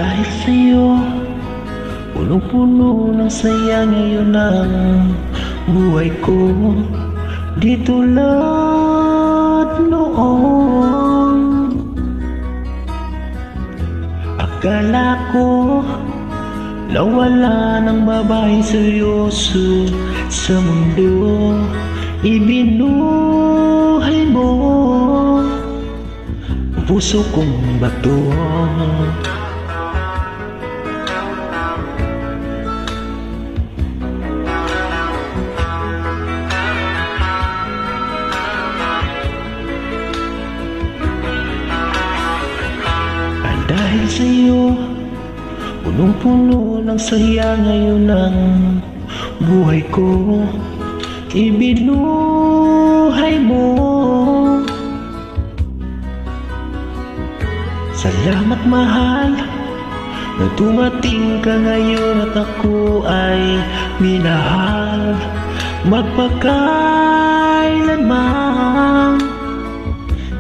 Dahil sa'yo, punong-puno ng saya ngayon ang buhay ko. Di tulad noon, akala ko nawala ng babae seryoso sa mundo. Ibinuhay mo puso kong bato. Dahil sa'yo, punong-puno ng saya ngayon ang buhay ko. Ibinuhay mo. Salamat mahal na dumating ka ngayon at ako ay minahal. Magpakailanman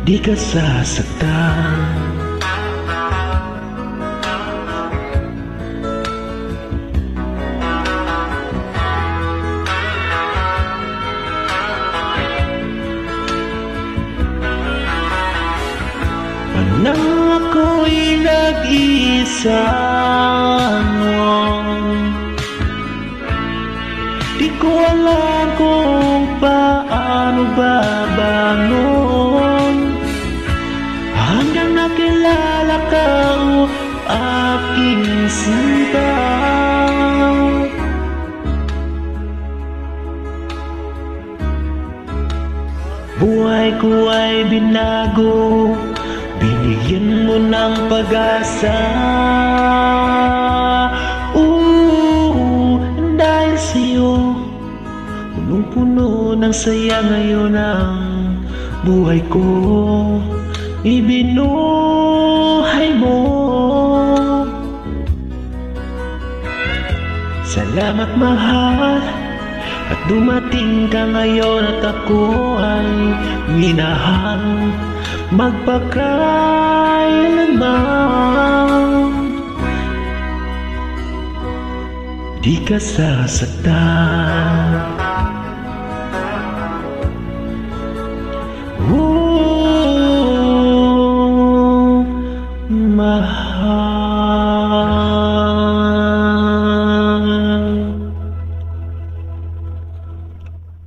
di ka sasaktan. Nang ako'y nag-isa noon, di ko alam kung paano babangon, hanggang nakilala ka, o aking sinta. Buhay ko ay binago, binigyan mo ng pag-asa. Dahil sa'yo, punong-puno ng saya ngayon ang buhay ko. Ibinuhay mo. Salamat mahal at dumating ka ngayon at ako ay minahal. Magpakailanman di ka sasaktan. Mahal.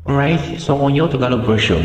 Alright, so on your Tagalog version.